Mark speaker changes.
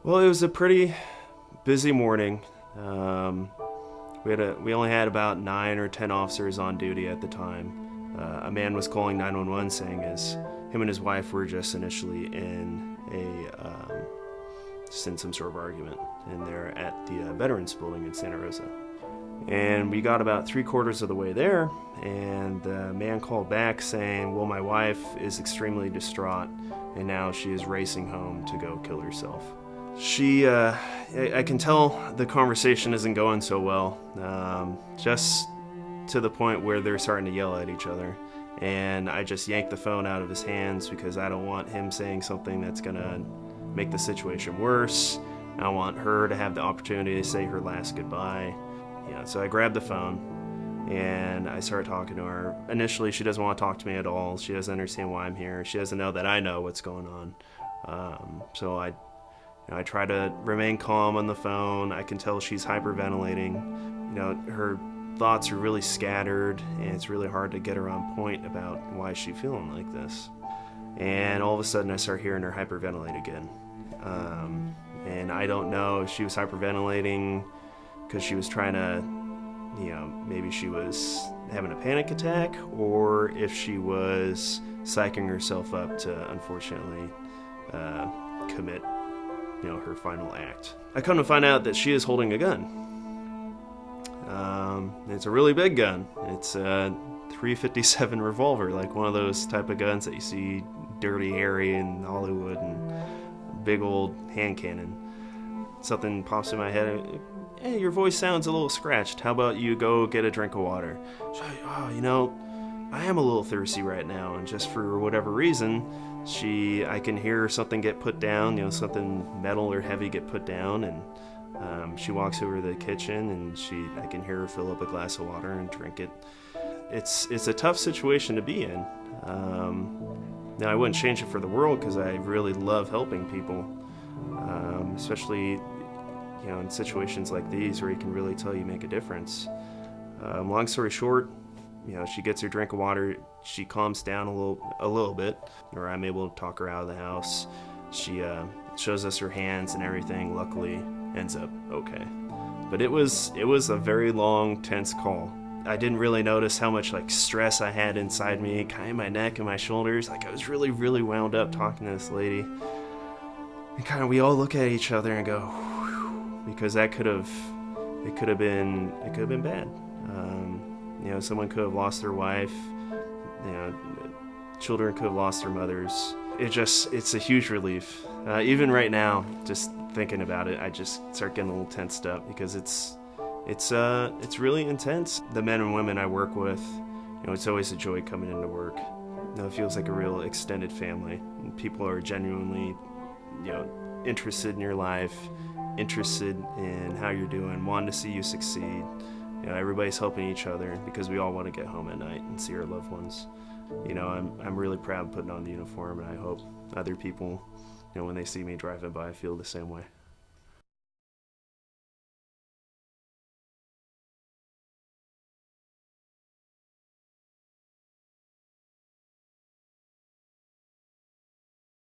Speaker 1: Well, it was a pretty busy morning. We only had about 9 or 10 officers on duty at the time. A man was calling 911 saying him and his wife were just initially in just in some sort of argument, and they're at the Veterans Building in Santa Rosa. And we got about 3/4 of the way there, and the man called back saying, well, my wife is extremely distraught, and now she is racing home to go kill herself. I can tell the conversation isn't going so well, just to the point where they're starting to yell at each other. And I just yanked the phone out of his hands because I don't want him saying something that's gonna make the situation worse. I want her to have the opportunity to say her last goodbye. So I grabbed the phone and I started talking to her. Initially, she doesn't want to talk to me at all. She doesn't understand why I'm here. She doesn't know that I know what's going on. So I try to remain calm on the phone. I can tell she's hyperventilating. Her thoughts are really scattered, and it's really hard to get her on point about why she's feeling like this. And all of a sudden, I start hearing her hyperventilate again. And I don't know if she was hyperventilating because she was trying to, maybe she was having a panic attack, or if she was psyching herself up to, unfortunately, commit her final act. I come to find out that she is holding a gun. It's a really big gun. It's a .357 revolver, like one of those type of guns that you see Dirty Harry in Hollywood, and big old hand cannon. Something pops in my head. Hey, your voice sounds a little scratched. How about you go get a drink of water? I am a little thirsty right now, and just for whatever reason, I can hear something get put down, something metal or heavy get put down, and she walks over to the kitchen, and I can hear her fill up a glass of water and drink it. It's a tough situation to be in. Now, I wouldn't change it for the world because I really love helping people, especially in situations like these where you can really tell you make a difference. Long story short, she gets her drink of water, she calms down a little bit, or I'm able to talk her out of the house. She shows us her hands and everything, luckily ends up okay. But it was a very long, tense call. I didn't really notice how much stress I had inside me, kind of my neck and my shoulders. I was really, really wound up talking to this lady. And we all look at each other and go, whew, because it could have been bad. Someone could have lost their wife. Children could have lost their mothers. It's a huge relief. Even right now, just thinking about it, I just start getting a little tensed up because it's really intense. The men and women I work with, it's always a joy coming into work. It feels like a real extended family. And people are genuinely, interested in your life, interested in how you're doing, wanting to see you succeed. Everybody's helping each other because we all want to get home at night and see our loved ones. I'm really proud putting on the uniform, and I hope other people, when they see me driving by, feel the same way.